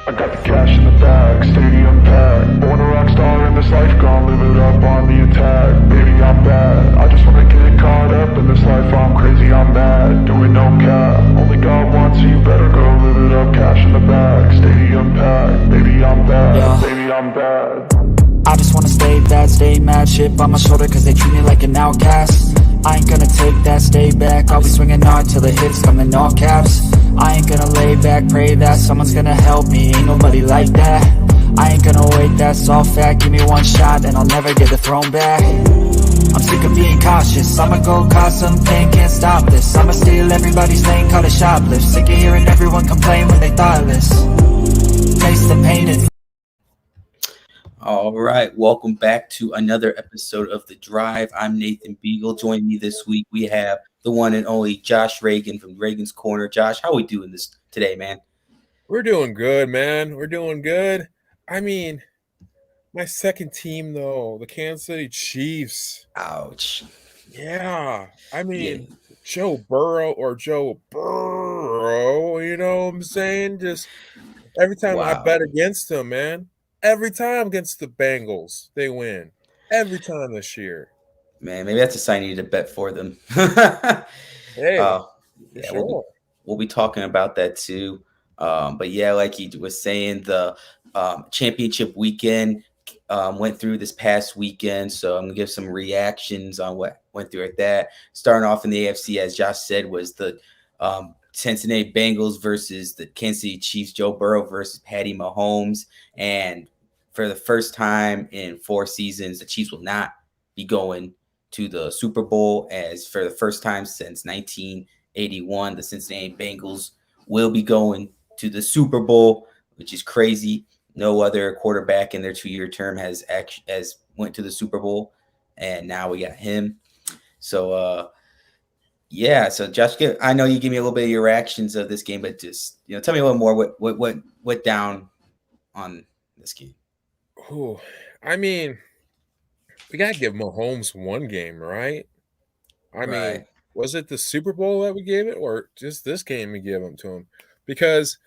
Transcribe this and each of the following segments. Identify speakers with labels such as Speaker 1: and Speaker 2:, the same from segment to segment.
Speaker 1: I got the cash in the bag, stadium packed. Born a rock star in this life, gon' live it up on the attack. Baby, I'm bad. I just wanna get caught up in this life. I'm crazy, I'm mad. Doing no cap. Only got one, so you better go live it up. Cash in the bag, stadium packed. Baby, I'm bad.
Speaker 2: Yeah.
Speaker 1: Baby, I'm bad.
Speaker 2: I just wanna stay bad, stay mad. Chip on my shoulder cause they treat me like an outcast. I ain't gonna take that, stay back. I'll be swinging hard till the hits come in all caps. I ain't gonna lay back, pray that someone's gonna help me. Ain't nobody like that. I ain't gonna wait, that's all fact. Give me one shot and I'll never get the throne back. I'm sick of being cautious. I'ma go cause some pain, can't stop this. I'ma steal everybody's lane, call it shoplift. Sick of hearing everyone complain when they thoughtless. Taste the pain and
Speaker 3: All right, welcome back to another episode of The Drive. I'm Nathan Biegel. Joining me this week, we have the one and only Josh Reagan from Reagan's Corner. Josh, how are we doing this today, man?
Speaker 4: We're doing good, man. We're doing good. I mean, my second team, though, the Kansas City Chiefs.
Speaker 3: Ouch.
Speaker 4: Yeah. I mean, Joe Burrow, you know what I'm saying? Just every time I bet against them, man. Every time against the Bengals, they win. Every time this year.
Speaker 3: Man, maybe that's a sign you need to bet for them.
Speaker 4: Hey,
Speaker 3: yeah,
Speaker 4: sure.
Speaker 3: we'll be talking about that too. But yeah, like he was saying, the championship weekend went through this past weekend. So I'm going to give some reactions on what went through at that. Starting off in the AFC, as Josh said, was the Cincinnati Bengals versus the Kansas City Chiefs. Joe Burrow versus Patty Mahomes. And for the first time in 4 seasons, the Chiefs will not be going to the Super Bowl, as for the first time since 1981, the Cincinnati Bengals will be going to the Super Bowl, which is crazy. No other quarterback in their 2-year term has went to the Super Bowl, and now we got him. So, yeah. So, Josh, I know you give me a little bit of your reactions of this game, but just tell me a little more. What went down on this game?
Speaker 4: Ooh, I mean, we got to give Mahomes one game, right? I mean, was it the Super Bowl that we gave it, or just this game we gave him to him? Because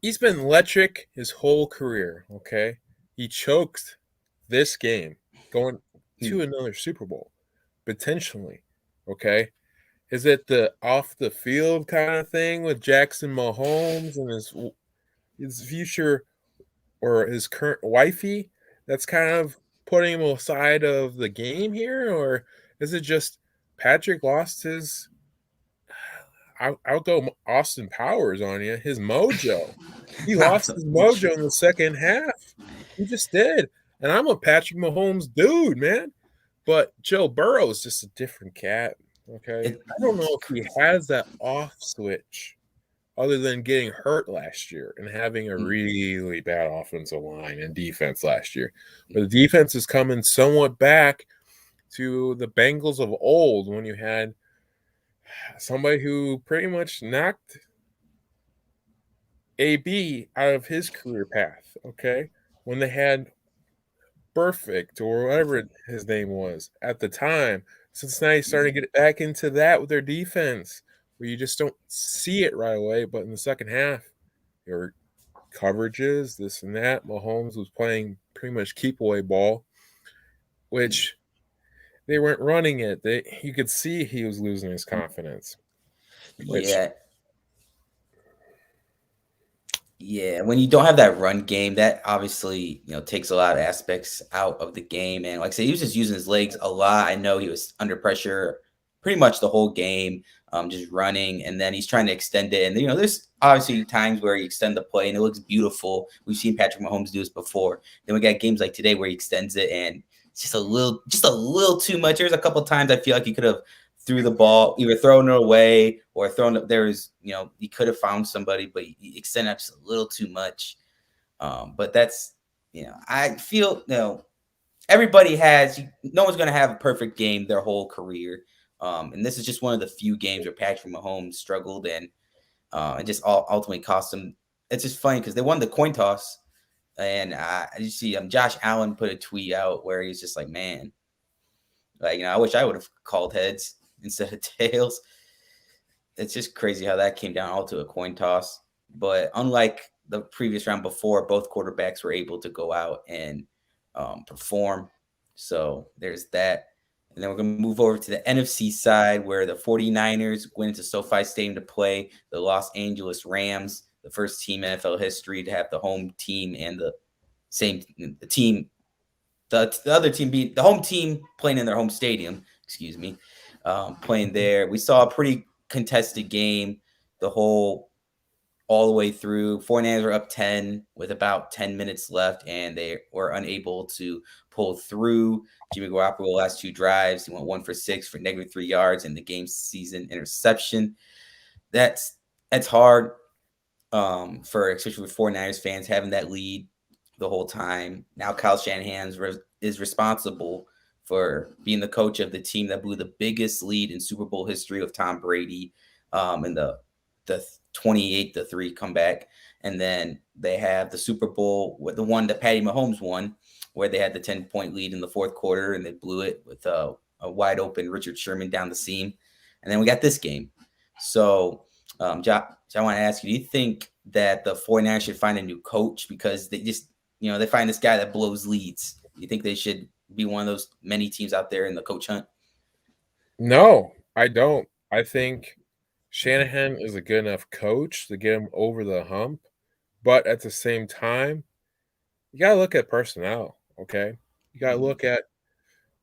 Speaker 4: he's been electric his whole career, okay? He choked this game going to another Super Bowl, potentially, okay? Is it the off-the-field kind of thing with Jackson Mahomes and his future or his current wifey that's kind of putting him aside of the game here? Or is it just Patrick lost his I'll go Austin Powers on you, his mojo. He lost his mojo in the second half. He just did. And I'm a Patrick Mahomes dude, man. But Joe Burrow is just a different cat, okay? I don't know if he has that off switch other than getting hurt last year and having a really bad offensive line and defense last year. But the defense is coming somewhat back to the Bengals of old, when you had somebody who pretty much knocked AB out of his career path, okay? When they had Perfect, or whatever his name was at the time. Cincinnati starting to get back into that with their defense, where you just don't see it right away. But in the second half, your coverages, this and that, Mahomes was playing pretty much keep away ball, which they weren't running it. You could see he was losing his confidence.
Speaker 3: Yeah, when you don't have that run game, that obviously takes a lot of aspects out of the game. And like I said, he was just using his legs a lot. I know he was under pressure pretty much the whole game, just running, and then he's trying to extend it. And there's obviously times where you extend the play and it looks beautiful. We've seen Patrick Mahomes do this before. Then we got games like today where he extends it and it's just a little too much. There's a couple of times I feel like he could have threw the ball, either thrown it away or thrown it. He could have found somebody, but he extended up just a little too much. But that's, I feel, everybody no one's going to have a perfect game their whole career. And this is just one of the few games where Patrick Mahomes struggled and just ultimately cost him. It's just funny because they won the coin toss. And you see Josh Allen put a tweet out where he's just like, man, I wish I would have called heads instead of tails. It's just crazy how that came down all to a coin toss. But unlike the previous round before, both quarterbacks were able to go out and perform. So there's that. And then we're going to move over to the NFC side where the 49ers went into SoFi Stadium to play the Los Angeles Rams, the first team in NFL history to have the home team and the same the team, the other team being the home team playing in their home stadium, excuse me, playing there. We saw a pretty contested game the whole all the way through. 49ers were up 10 with about 10 minutes left, and they were unable to pull through. Jimmy Garoppolo last two drives, he went 1 for 6 for -3 yards and the game season interception. That's hard for especially with 49ers fans having that lead the whole time. Now Kyle Shanahan is responsible for being the coach of the team that blew the biggest lead in Super Bowl history with Tom Brady in the 28-3 comeback. And then they have the Super Bowl with the one that Patty Mahomes won, where they had the 10-point lead in the fourth quarter and they blew it with a wide open Richard Sherman down the seam. And then we got this game. So, Josh, I want to ask you, do you think that the 49ers should find a new coach because they just, they find this guy that blows leads? You think they should be one of those many teams out there in the coach hunt?
Speaker 4: No, I don't. I think Shanahan is a good enough coach to get him over the hump, but at the same time, you got to look at personnel, okay? You got to look at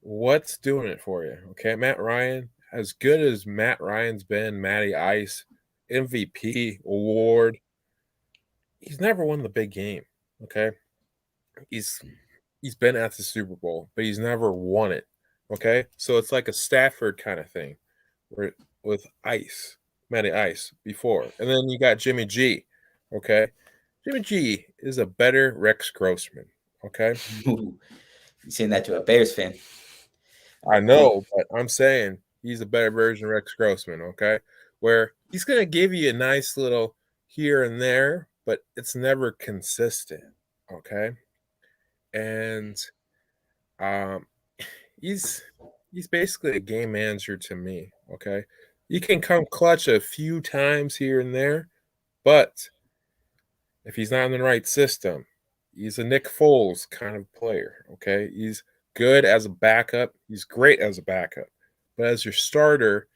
Speaker 4: what's doing it for you, okay? Matt Ryan, as good as Matt Ryan's been, Matty Ice, MVP award, he's never won the big game, okay? He's been at the Super Bowl, but he's never won it, okay? So it's like a Stafford kind of thing where with Ice, Matty Ice before. And then you got Jimmy G, okay? Jimmy G is a better Rex Grossman, okay?
Speaker 3: You saying that to a Bears fan?
Speaker 4: I know, but I'm saying he's a better version of Rex Grossman, okay? Where he's going to give you a nice little here and there, but it's never consistent, okay? And he's basically a game manager to me, okay? You can come clutch a few times here and there, but if he's not in the right system, he's a Nick Foles kind of player, okay? He's good as a backup. He's great as a backup. But as your starter,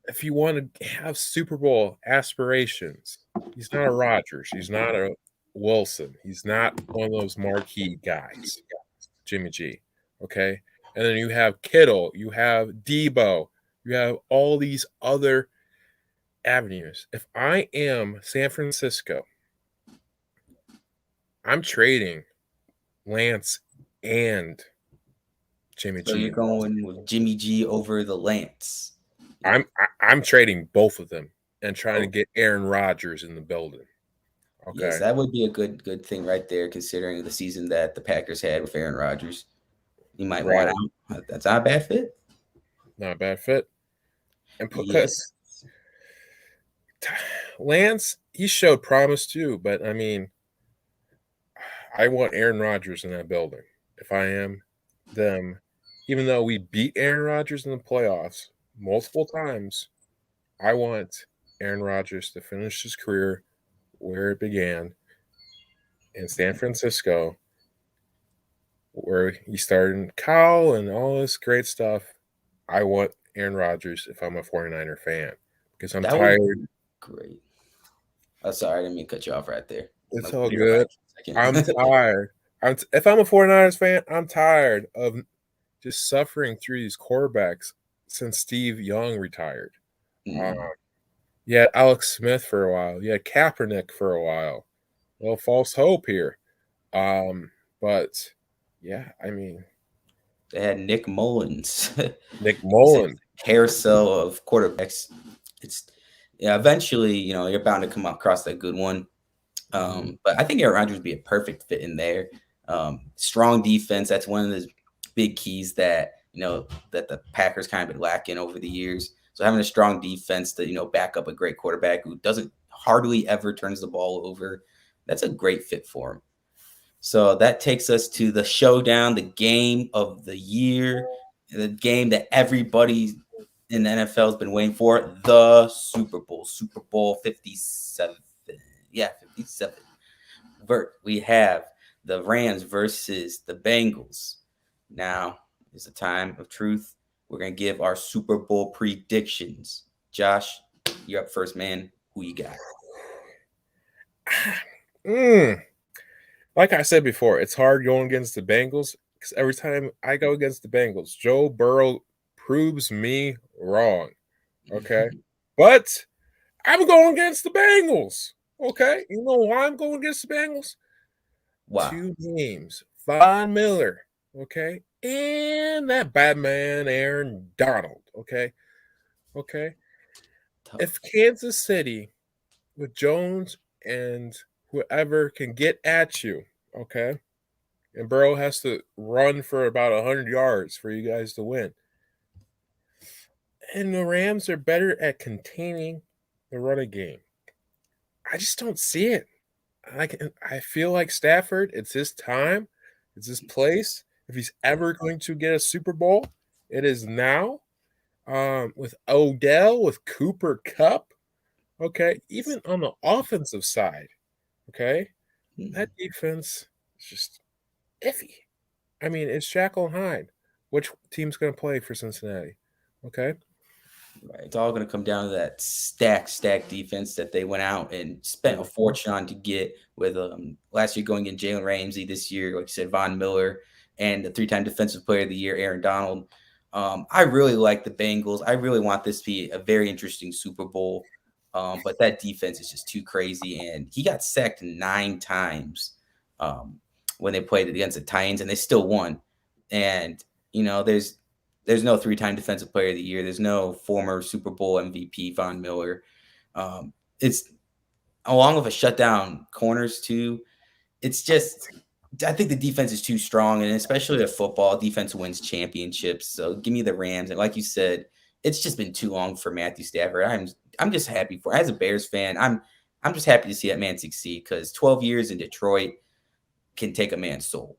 Speaker 4: if you want to have Super Bowl aspirations, he's not a Rodgers. He's not a Wilson. He's not one of those marquee guys, Jimmy G, okay? And then you have Kittle. You have Debo. You have all these other avenues. If I am San Francisco, I'm trading Lance and Jimmy G.
Speaker 3: So you're going with Jimmy G over the Lance?
Speaker 4: I'm trading both of them and trying to get Aaron Rodgers in the building. Okay,
Speaker 3: yes, that would be a good thing right there, considering the season that the Packers had with Aaron Rodgers. You might want out. That's not a bad fit.
Speaker 4: Not a bad fit. And because Lance, he showed promise too, but I mean, I want Aaron Rodgers in that building. If I am them, even though we beat Aaron Rodgers in the playoffs multiple times, I want Aaron Rodgers to finish his career where it began in San Francisco, where he started in Cal and all this great stuff. I want Aaron Rodgers if I'm a 49er fan because I'm tired.
Speaker 3: Great. Oh, sorry, I didn't mean to cut you off right there.
Speaker 4: It's all good. I'm tired. If I'm a 49ers fan, I'm tired of just suffering through these quarterbacks since Steve Young retired. You had Alex Smith for a while. You had Kaepernick for a while. Well, false hope here. But yeah, I mean,
Speaker 3: they had Nick Mullins.
Speaker 4: Nick Mullins.
Speaker 3: Carousel of quarterbacks. It's eventually, you're bound to come across that good one. But I think Aaron Rodgers would be a perfect fit in there. Strong defense. That's one of the big keys that that the Packers kind of been lacking over the years. So having a strong defense to back up a great quarterback who doesn't hardly ever turns the ball over, that's a great fit for him. So that takes us to the showdown, the game of the year, the game that everybody in the NFL has been waiting for, the Super Bowl, Super Bowl 57. Yeah, 57. Vert, we have the Rams versus the Bengals. Now is the time of truth. We're gonna give our Super Bowl predictions. Josh, you're up first, man. Who you got?
Speaker 4: Like I said before, it's hard going against the Bengals because every time I go against the Bengals, Joe Burrow proves me wrong. Okay. But I'm going against the Bengals. Okay. You know why I'm going against the Bengals?
Speaker 3: Wow.
Speaker 4: 2 names. Von Miller. Okay. And that Batman Aaron Donald. Okay. Okay.
Speaker 3: Tough.
Speaker 4: If Kansas City with Jones and whoever can get at you, okay, and Burrow has to run for about 100 yards for you guys to win. And the Rams are better at containing the running game. I just don't see it. I feel like Stafford, it's his time, it's his place. If he's ever going to get a Super Bowl, it is now. With Odell, with Cooper Cup, okay, even on the offensive side, okay, that defense is just iffy. I mean, it's Shackle and Hyde. Which team's going to play for Cincinnati? Okay.
Speaker 3: Right. It's all going to come down to that stack defense that they went out and spent a fortune on to get with last year going in Jalen Ramsey, this year, like you said, Von Miller, and the 3-time Defensive Player of the Year, Aaron Donald. I really like the Bengals. I really want this to be a very interesting Super Bowl, but that defense is just too crazy. And he got sacked 9 times when they played against the Titans, and they still won. And there's no 3-time Defensive Player of the Year. There's no former Super Bowl MVP Von Miller. It's along with a shutdown corners too. It's just I think the defense is too strong, and especially the football defense wins championships. So give me the Rams. And like you said, it's just been too long for Matthew Stafford. I'm just happy for as a Bears fan. I'm just happy to see that man succeed because 12 years in Detroit can take a man's soul,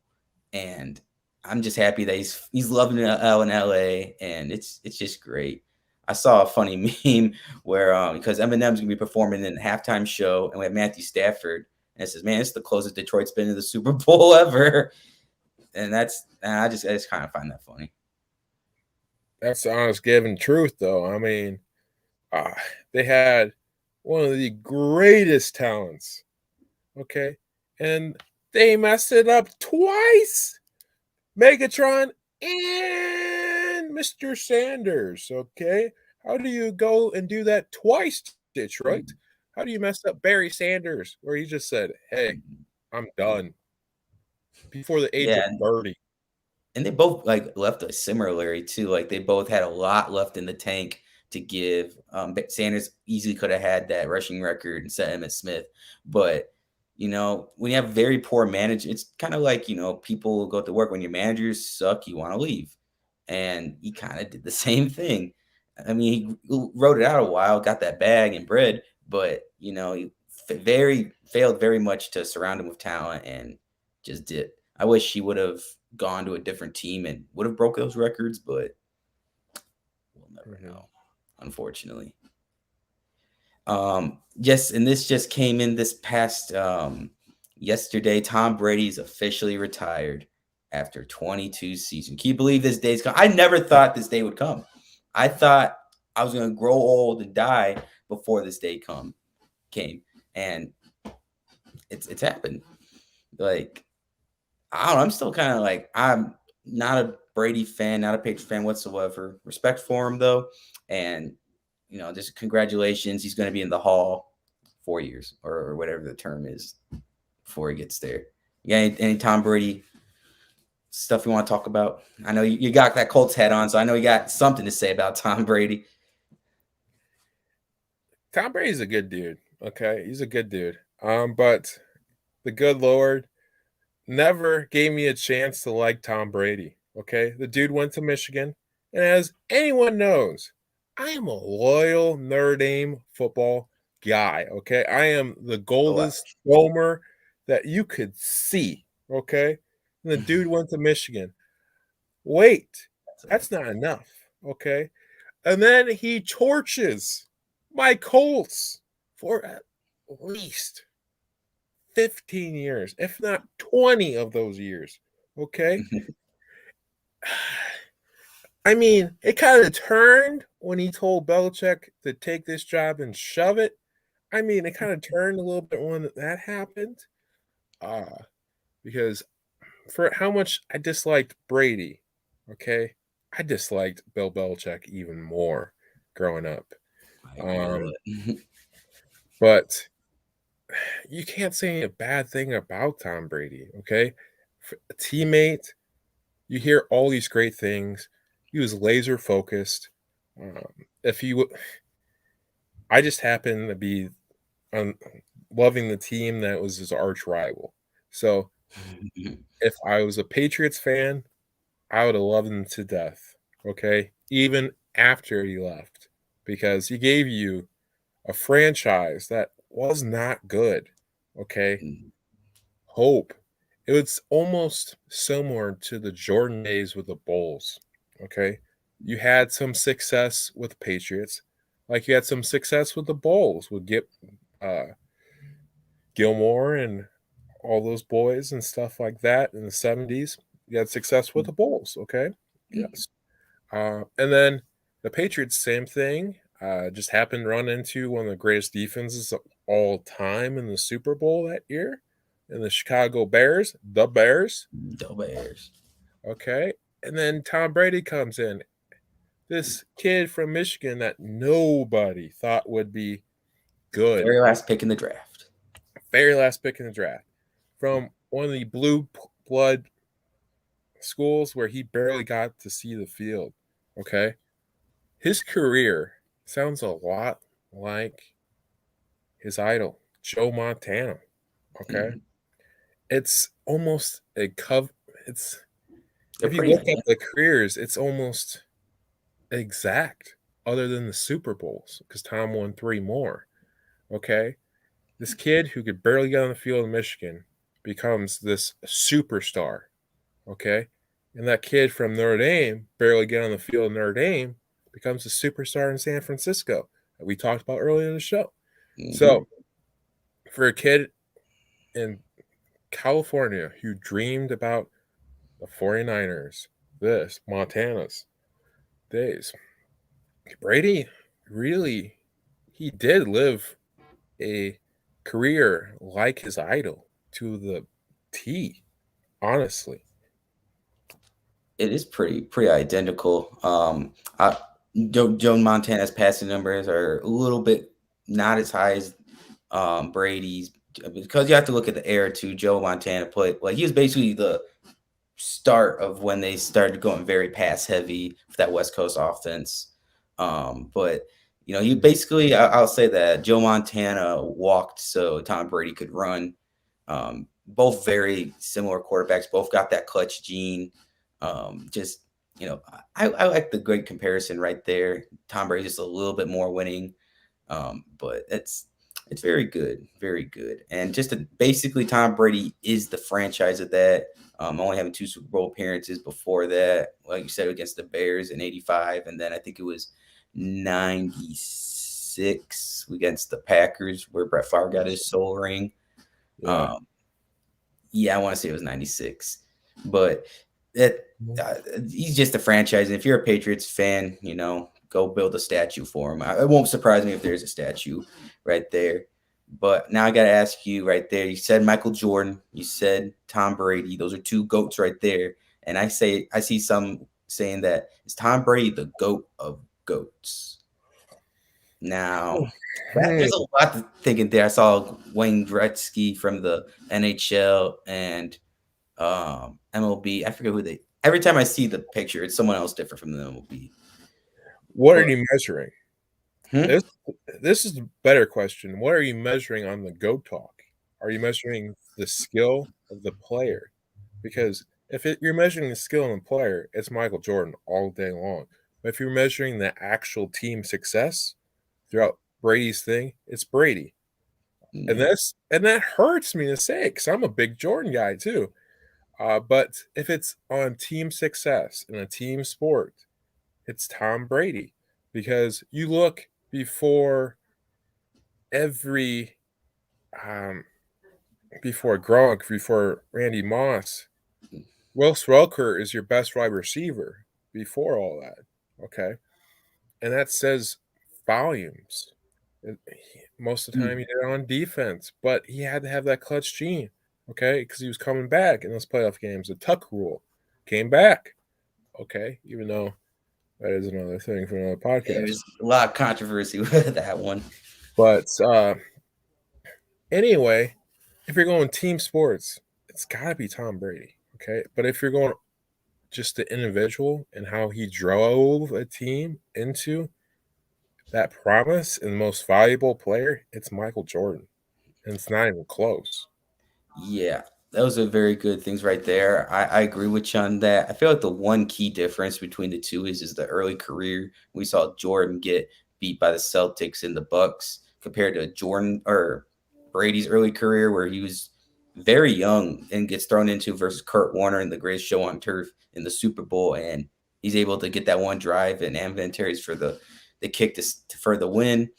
Speaker 3: and I'm just happy that he's loving it in LA, and it's just great. I saw a funny meme where because Eminem's gonna be performing in a halftime show, and we have Matthew Stafford, and it says, "Man, it's the closest Detroit's been to the Super Bowl ever," and I just kind of find that funny.
Speaker 4: That's the honest given truth, though. I mean, they had one of the greatest talents, okay, and they messed it up twice. Megatron and Mr. Sanders, okay? How do you go and do that twice, Detroit? How do you mess up Barry Sanders, where he just said, hey, I'm done before the age of 30?
Speaker 3: And they both like left us similarly too. Like they both had a lot left in the tank to give. Sanders easily could have had that rushing record and set Emmitt Smith, but when you have very poor management, it's kind of like people go to work when your managers suck, you want to leave, and he kind of did the same thing. I mean, he wrote it out a while, got that bag and bread, but he failed very much to surround him with talent and just did. I wish he would have gone to a different team and would have broke those records, but we'll never know, unfortunately. Yes, and this just came in this past yesterday. Tom Brady's officially retired after 22 seasons. Can you believe this day's come? I never thought this day would come. I thought I was gonna grow old and die before this day came, and it's happened. Like I don't know. I'm still kind of like I'm not a Brady fan, not a Patriots fan whatsoever. Respect for him though, and just congratulations. He's going to be in the Hall 4 years or whatever the term is before he gets there. Yeah, any Tom Brady stuff you want to talk about? I know you got that Colts hat on, so I know you got something to say about Tom Brady.
Speaker 4: Tom Brady's a good dude. Okay, he's a good dude. But the good Lord never gave me a chance to like Tom Brady. Okay, the dude went to Michigan, and as anyone knows, I am a loyal Notre Dame football guy. Okay, I am the goldest homer that you could see. Okay, and the dude went to Michigan. Wait, that's not enough. Okay, and then he torches my Colts for at least 15 years, if not 20 of those years. Okay. I mean, it kind of turned when he told Belichick to take this job and shove it. I mean, it kind of turned a little bit when that happened. Because for how much I disliked Brady, okay, I disliked Bill Belichick even more growing up.
Speaker 3: I agree with that.
Speaker 4: But you can't say a bad thing about Tom Brady, okay? A teammate, you hear all these great things. He was laser focused. If he would, I just happened to be on loving the team that was his arch rival. So if I was a Patriots fan, I would have loved him to death. Okay, even after he left, because he gave you a franchise that was not good. Okay, hope. It was almost similar to the Jordan days with the Bulls. Okay. You had some success with Patriots, like you had some success with the Bulls, with uh, Gilmore and all those boys and stuff like that in the 70s. You had success with the Bulls. Okay. Yes. And then the Patriots, same thing. Just happened to run into one of the greatest defenses of all time in the Super Bowl that year. And the Chicago Bears, the Bears.
Speaker 3: The Bears.
Speaker 4: Okay. And then Tom Brady comes in. This kid from Michigan that nobody thought would be good.
Speaker 3: Very last pick in the draft.
Speaker 4: Very last pick in the draft. From one of the blue blood schools where he barely got to see the field. Okay. His career sounds a lot like his idol, Joe Montana. Okay. It's almost a it's
Speaker 3: They're
Speaker 4: if you
Speaker 3: pretty
Speaker 4: look at
Speaker 3: identical.
Speaker 4: the careers, it's almost exact, other than the Super Bowls, because Tom won 3 more. Okay. This kid who could barely get on the field in Michigan becomes this superstar. Okay. And that kid from Notre Dame, barely get on the field in Notre Dame, becomes a superstar in San Francisco that we talked about earlier in the show. So for a kid in California who dreamed about the 49ers, this, Montana's days, Brady really, he did live a career like his idol to the T, honestly.
Speaker 3: It is pretty identical. Joe Montana's passing numbers are a little bit not as high as Brady's, because you have to look at the era too. Joe Montana played, like, he was basically the start of when they started going very pass heavy for that West Coast offense. But you basically, I'll say that Joe Montana walked so Tom Brady could run. Both very similar quarterbacks, both got that clutch gene. Just I like the great comparison right there. Tom Brady just a little bit more winning, but it's very good, very good. And just basically, Tom Brady is the franchise of that. Only having 2 Super Bowl appearances before that, like you said, against the Bears in '85, and then I think it was '96 against the Packers where Brett Favre got his soul ring.
Speaker 4: Yeah.
Speaker 3: Yeah, I want to say it was '96, but that he's just a franchise. And if you're a Patriots fan, go build a statue for him. It won't surprise me if there's a statue right there. But now I got to ask you right there. You said Michael Jordan. You said Tom Brady. Those are 2 goats right there. And I see some saying that is Tom Brady the goat of goats. Now, there's a lot to thinking there. I saw Wayne Gretzky from the NHL and MLB. I forget who they. Every time I see the picture, it's someone else different from the MLB.
Speaker 4: What are you measuring?
Speaker 3: Hmm?
Speaker 4: This is a better question. What are you measuring on the GOAT talk? Are you measuring the skill of the player? Because if you're measuring the skill of the player, it's Michael Jordan all day long. But if you're measuring the actual team success throughout Brady's thing, it's Brady. And that hurts me to say because I'm a big Jordan guy too. But if it's on team success in a team sport, it's Tom Brady because you look before every before Gronk, before Randy Moss. Wes Welker is your best wide receiver before all that. Okay. And that says volumes. Most of the time he
Speaker 3: Mhm.
Speaker 4: did it on defense, but he had to have that clutch gene, okay, because he was coming back in those playoff games. The Tuck rule came back, okay, even though that is another thing for another podcast.
Speaker 3: There's a lot of controversy with that one.
Speaker 4: But anyway, if you're going team sports, it's got to be Tom Brady, okay? But if you're going just the individual and how he drove a team into that promise and the most valuable player, it's Michael Jordan. And it's not even close.
Speaker 3: Yeah, those are very good things right there. I agree with you on that. I feel like the one key difference between the two is the early career. We saw Jordan get beat by the Celtics and the Bucks compared to Jordan or Brady's early career where he was very young and gets thrown into versus Kurt Warner in the greatest show on turf in the Super Bowl, and he's able to get that one drive and inventories for the kick for the win.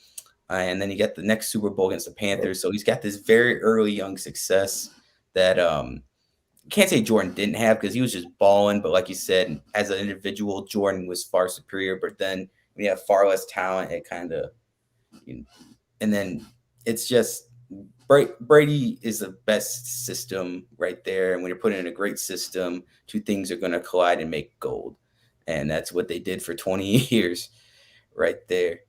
Speaker 3: And then he got the next Super Bowl against the Panthers. So he's got this very early young success that can't say Jordan didn't have because he was just balling. But like you said, as an individual, Jordan was far superior. But then when you have far less talent, it kind of, you know, and then it's just Brady is the best system right there. And when you're putting in a great system, two things are going to collide and make gold. And that's what they did for 20 years right there.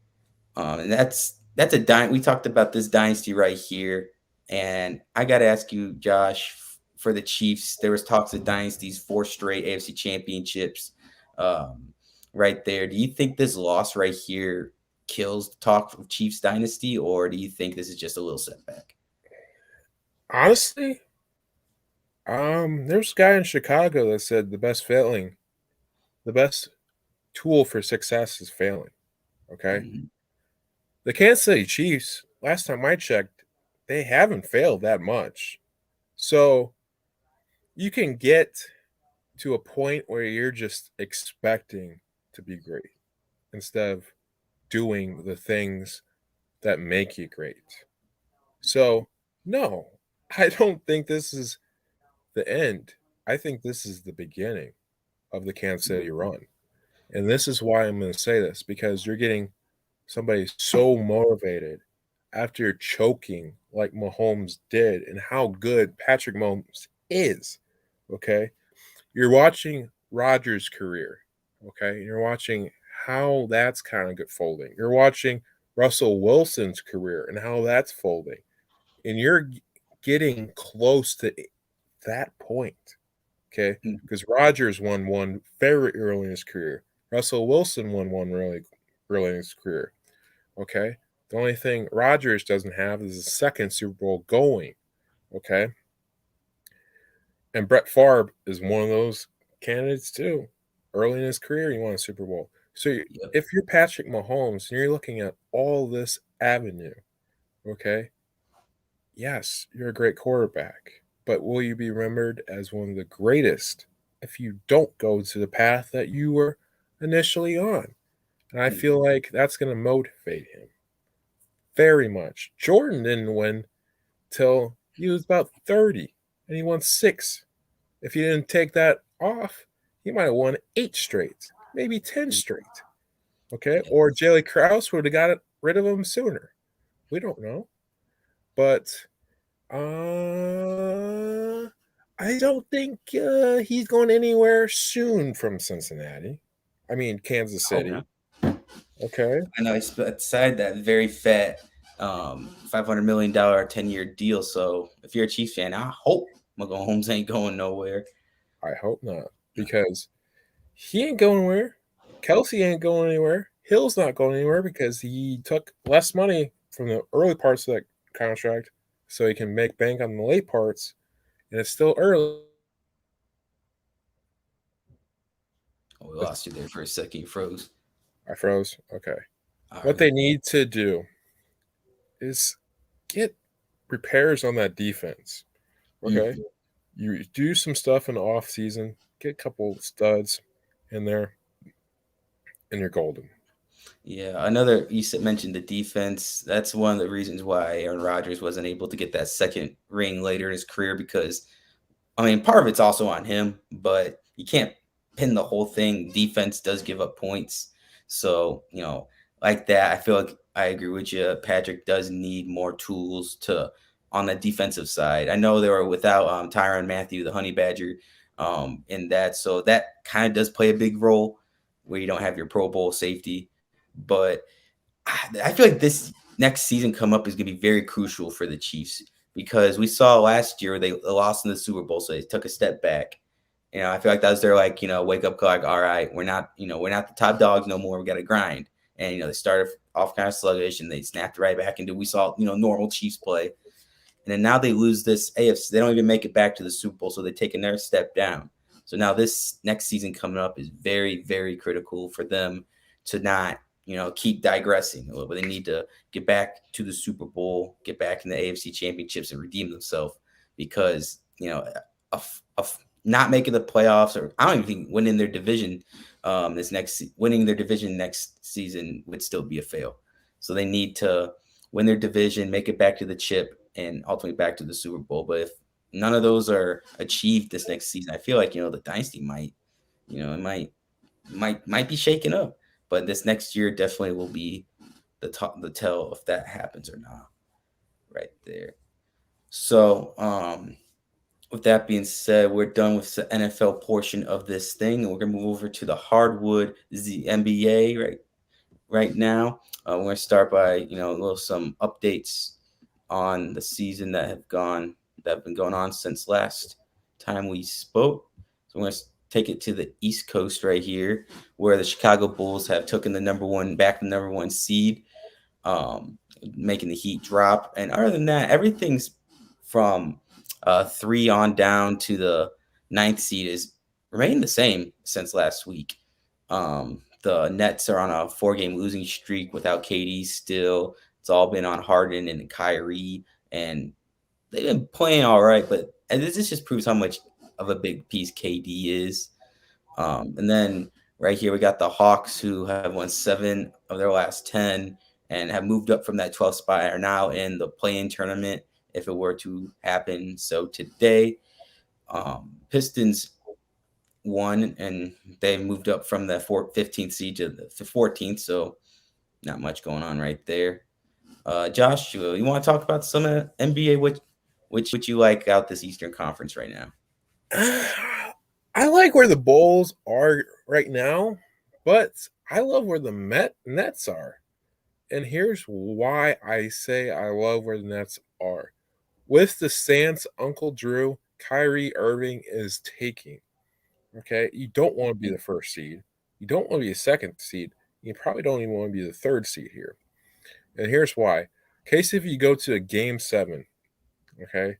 Speaker 3: And that's we talked about this dynasty right here, and I got to ask you, Josh, for the Chiefs, there was talks of dynasties, four straight AFC championships, um, right there. Do you think this loss right here kills the talk of Chiefs dynasty, or do you think this is just a little setback?
Speaker 4: Honestly, there's a guy in Chicago that said the best tool for success is failing. Okay.
Speaker 3: Mhm.
Speaker 4: The Kansas City Chiefs, last time I checked, they haven't failed that much. So you can get to a point where you're just expecting to be great instead of doing the things that make you great. So, no, I don't think this is the end. I think this is the beginning of the Kansas City run. And this is why I'm going to say this because you're getting somebody so motivated after choking like Mahomes did and how good Patrick Mahomes is. Okay. You're watching Rodgers' career. Okay. You're watching how that's kind of get folding. You're watching Russell Wilson's career and how that's folding. And you're getting close to that point. Okay.
Speaker 3: Mhm.
Speaker 4: Because Rodgers won one very early in his career. Russell Wilson won one really early in his career. Okay. The only thing Rodgers doesn't have is a second Super Bowl going. Okay. And Brett Favre is one of those candidates too. Early in his career, he won a Super Bowl. So
Speaker 3: Yep.
Speaker 4: if you're Patrick Mahomes and you're looking at all this avenue, okay, yes, you're a great quarterback. But will you be remembered as one of the greatest if you don't go to the path that you were initially on? And I feel
Speaker 3: Mhm.
Speaker 4: like that's going to motivate him very much. Jordan didn't win till he was about 30 and he won six. If he didn't take that off, he might have won eight straight, maybe 10 straight. Okay.
Speaker 3: Yeah.
Speaker 4: Or Jelly Krause would have got rid of him sooner. We don't know. But I don't think he's going anywhere soon from Cincinnati. I mean, Kansas
Speaker 3: Hope not.
Speaker 4: City. Okay.
Speaker 3: I know he signed that very fat $500 million 10-year deal. So if you're a Chiefs fan, I hope Mahomes ain't going nowhere.
Speaker 4: I hope not because he ain't going anywhere. Kelsey ain't going anywhere. Hill's not going anywhere because he took less money from the early parts of that contract so he can make bank on the late parts. And it's still early.
Speaker 3: Oh, we lost you there for a second. You froze.
Speaker 4: I froze. Okay.
Speaker 3: All
Speaker 4: What
Speaker 3: right.
Speaker 4: they need to do is get repairs on that defense. Okay.
Speaker 3: Mhm.
Speaker 4: You do some stuff in the off season, get a couple studs in there, and you're golden.
Speaker 3: Yeah, mentioned the defense. That's one of the reasons why Aaron Rodgers wasn't able to get that second ring later in his career because I mean, part of it's also on him, but you can't pin the whole thing. Defense does give up points. So, like that, I feel like I agree with you. Patrick does need more tools to on the defensive side. I know they were without Tyrann Mathieu, the Honey Badger, in that. So that kind of does play a big role where you don't have your Pro Bowl safety. But I feel like this next season come up is going to be very crucial for the Chiefs because we saw last year they lost in the Super Bowl, so they took a step back. I feel like that was their wake up call. Like, all right, we're not the top dogs no more. We got to grind. And they started off kind of sluggish, and they snapped right back into we saw normal Chiefs play. And then now they lose this AFC. They don't even make it back to the Super Bowl, so they take another step down. So now this next season coming up is very, very critical for them to not, keep digressing. But they need to get back to the Super Bowl, get back in the AFC Championships, and redeem themselves because of not making the playoffs, or I don't even think winning their division, winning their division next season would still be a fail. So they need to win their division, make it back to the chip, and ultimately back to the Super Bowl. But if none of those are achieved this next season, I feel like the dynasty might be shaken up. But this next year definitely will be the tell if that happens or not. Right there. So with that being said, we're done with the NFL portion of this thing, and we're gonna move over to the hardwood, the NBA right now. We're gonna start by some updates on the season that have been going on since last time we spoke. So I'm going to take it to the East Coast right here, where the Chicago Bulls have taken the number one seed, making the Heat drop. And other than that, everything's from 3 on down to the ninth seed is remained the same since last week. The Nets are on a 4-game losing streak without KD still. It's all been on Harden and Kyrie, and they've been playing all right. But and this just proves how much of a big piece KD is. And then right here we got the Hawks, who have won 7 of their last 10 and have moved up from that 12th spot. Are now in the play-in tournament if it were to happen. So today, Pistons won and they moved up from the 15th seed to the 14th. So not much going on right there. Joshua, you want to talk about some NBA? Which you like out this Eastern Conference right now?
Speaker 4: I like where the Bulls are right now, but I love where the Nets are. And here's why I say I love where the Nets are. With the stance Uncle Drew, Kyrie Irving is taking. Okay, you don't want to be the first seed. You don't want to be a second seed. You probably don't even want to be the third seed here. And here's why. Case if you go to a game 7, okay,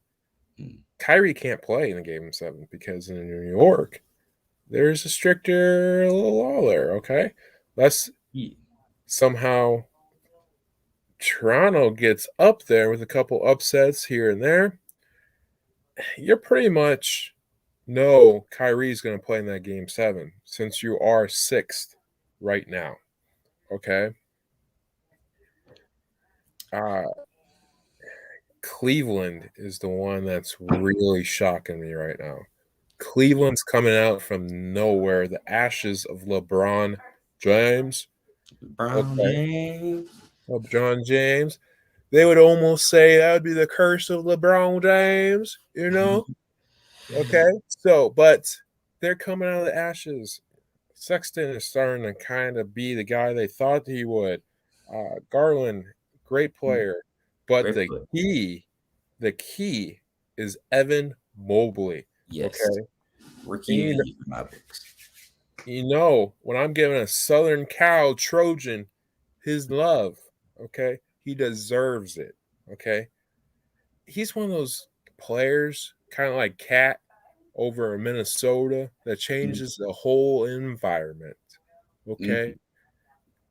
Speaker 4: Kyrie can't play in a game 7 because in New York, there's a stricter law there, okay? Let's somehow Toronto gets up there with a couple upsets here and there. You're pretty much know Kyrie's going to play in that game 7 since you are 6th right now, okay? Cleveland is the one that's really shocking me right now. Cleveland's coming out from nowhere. The ashes of LeBron James. LeBron James. They would almost say that would be the curse of LeBron James, Okay. So, but they're coming out of the ashes. Sexton is starting to kind of be the guy they thought he would. Garland, great player. But the key is Evan Mobley.
Speaker 3: Yes.
Speaker 4: Okay.
Speaker 3: Rookie for my books.
Speaker 4: When I'm giving a Southern Cal Trojan his love, okay, he deserves it. Okay. He's one of those players, kind of like Cat over in Minnesota, that changes the whole environment. Okay.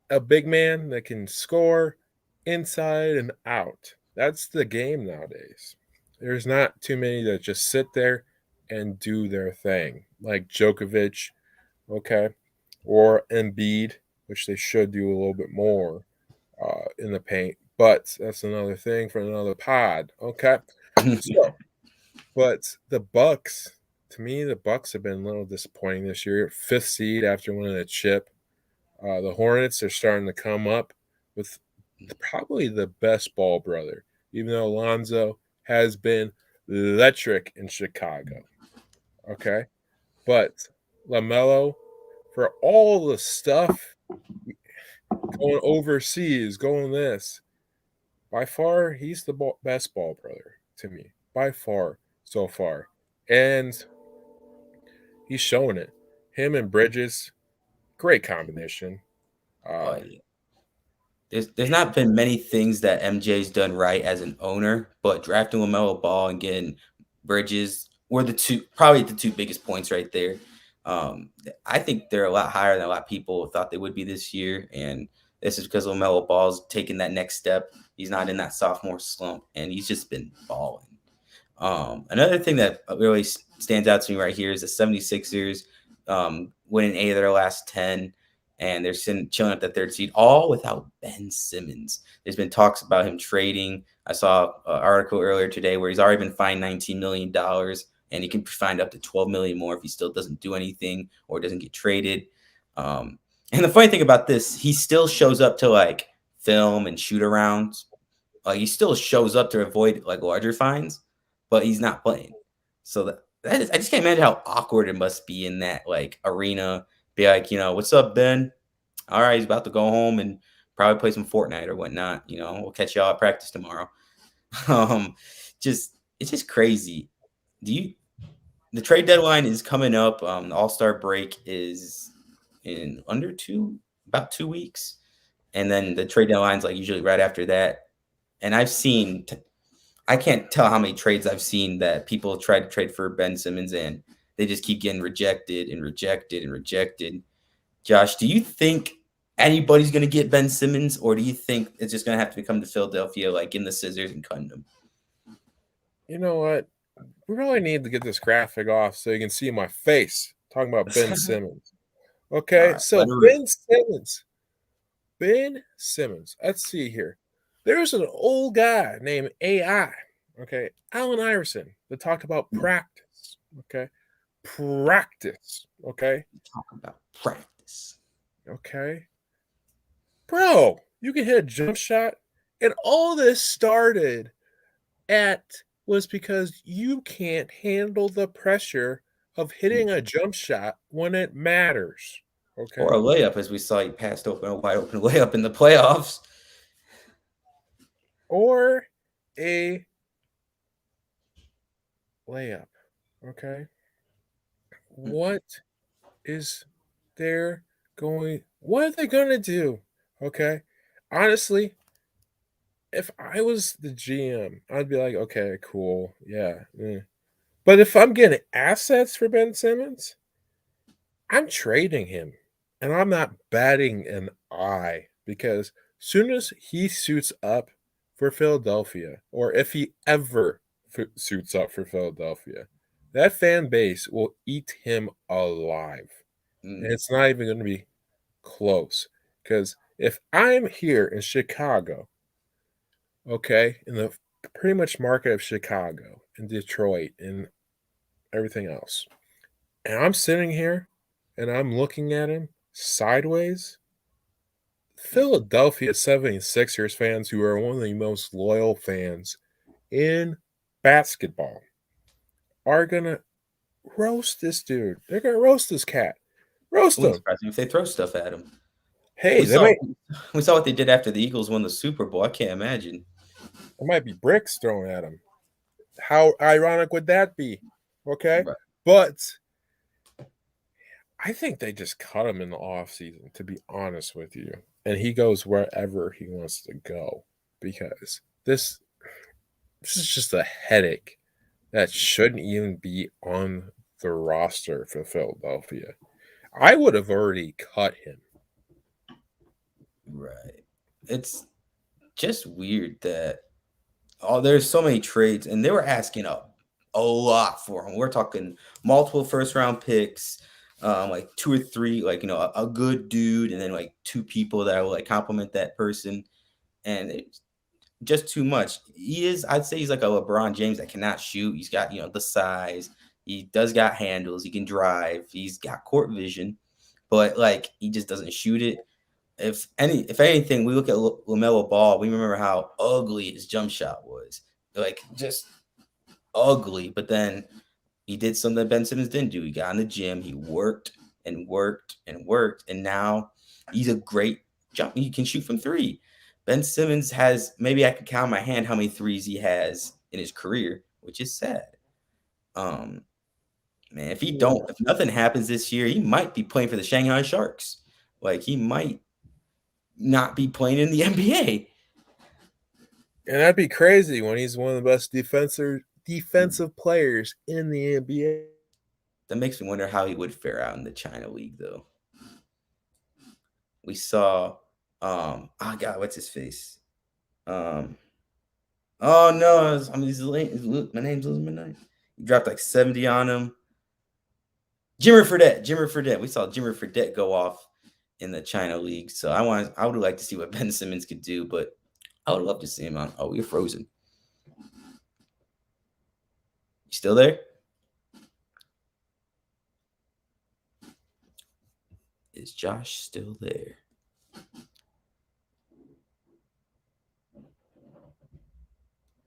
Speaker 4: A big man that can score inside and out. That's the game nowadays. There's not too many that just sit there and do their thing, like Djokovic, okay, or Embiid, which they should do a little bit more in the paint. But that's another thing for another pod. Okay, so but the Bucks, to me, the Bucks have been a little disappointing this year. Fifth seed after winning a chip. The Hornets are starting to come up with probably the best ball brother, even though Alonzo has been electric in Chicago. Okay. But LaMelo, for all the stuff going overseas, going this, by far, he's the best ball brother to me, by far, so far. And he's showing it. Him and Bridges, great combination.
Speaker 3: Oh,
Speaker 4: Um,
Speaker 3: yeah. There's not been many things that MJ's done right as an owner, but drafting LaMelo Ball and getting Bridges were probably the two biggest points right there. I think they're a lot higher than a lot of people thought they would be this year, and this is because LaMelo Ball's taking that next step. He's not in that sophomore slump, and he's just been balling. Another thing that really stands out to me right here is the 76ers winning 8 of their last 10, and they're chilling at the third seed, all without Ben Simmons. There's been talks about him trading. I saw an article earlier today where he's already been fined $19 million, and he can be fined up to $12 million more if he still doesn't do anything or doesn't get traded. And the funny thing about this, he still shows up to like film and shoot arounds. He still shows up to avoid like larger fines, but he's not playing. So I just can't imagine how awkward it must be in that like arena. Be like, what's up, Ben? All right, he's about to go home and probably play some Fortnite or whatnot. We'll catch y'all at practice tomorrow. um, it's just crazy. The trade deadline is coming up. The All-Star break is in about 2 weeks, and then the trade deadline's like usually right after that. And I can't tell how many trades I've seen that people try to trade for Ben Simmons and they just keep getting rejected and rejected and rejected. Josh, do you think anybody's going to get Ben Simmons, or do you think it's just going to have to come to Philadelphia, like in the scissors and cutting him?
Speaker 4: You know what? We really need to get this graphic off so you can see my face talking about Ben Simmons.
Speaker 3: All
Speaker 4: Okay,
Speaker 3: right,
Speaker 4: so Ben Simmons. Let's see here. There's an old guy named AI, okay, Allen Iverson, that talked about practice, okay, practice, okay,
Speaker 3: talk about practice.
Speaker 4: okay, bro. You can hit a jump shot, and all this started at was because you can't handle the pressure of hitting a jump shot when it matters.
Speaker 3: Or
Speaker 4: Okay.
Speaker 3: a layup, as we saw he passed open a wide open layup in the playoffs.
Speaker 4: Or a layup. Okay. What is there going? What are they going to do? Okay. Honestly, if I was the GM, I'd be like, okay, cool. Yeah. But if I'm getting assets for Ben Simmons, I'm trading him, and I'm not batting an eye because soon as he suits up for Philadelphia, or if he ever suits up for Philadelphia, that fan base will eat him alive, and
Speaker 3: Mm.
Speaker 4: it's not even going to be close. Because if I'm here in Chicago, okay, in the pretty much market of Chicago and Detroit and everything else, and I'm sitting here and I'm looking at him sideways, Philadelphia 76ers fans, who are one of the most loyal fans in basketball, are going to roast this dude. They're going to roast this cat. Roast
Speaker 3: Wouldn't
Speaker 4: him.
Speaker 3: surprise me if they throw stuff at him.
Speaker 4: Hey,
Speaker 3: We
Speaker 4: there
Speaker 3: saw
Speaker 4: might,
Speaker 3: we saw what they did after the Eagles won the Super Bowl. I can't imagine.
Speaker 4: there might be bricks thrown at him. How ironic would that be? Okay.
Speaker 3: Right.
Speaker 4: But I think they just cut him in the offseason, to be honest with you. And he goes wherever he wants to go because this is just a headache that shouldn't even be on the roster for Philadelphia. I would have already cut him.
Speaker 3: Right. It's just weird that there's so many trades, and they were asking a lot for him. We're talking multiple first round picks, like two or three, like a good dude, and then like two people that will like compliment that person, and it's just too much. I'd say he's like a LeBron James that cannot shoot. He's got the size. He does got handles. He can drive. He's got court vision, but like he just doesn't shoot it. If anything, we look at LaMelo Ball. We remember how ugly his jump shot was, like just ugly. But then he did something that Ben Simmons didn't do. He got in the gym. He worked and worked and worked, and now he's a great jump. He can shoot from three. Ben Simmons has, maybe I can count on my hand how many threes he has in his career, which is sad. Um, Man, if nothing happens this year, he might be playing for the Shanghai Sharks. Like he might not be playing in the NBA.
Speaker 4: And that'd be crazy when he's one of the best defensive players in the NBA.
Speaker 3: That makes me wonder how he would fare out in the China League, though. We saw, oh God, what's his face? Oh no, my name's losing my name. He dropped like 70 on him. Jimmer Fredette. We saw Jimmer Fredette go off in the China League. So I would like to see what Ben Simmons could do, but I would love to see him on. Oh, we're frozen. You still there? Is Josh still there?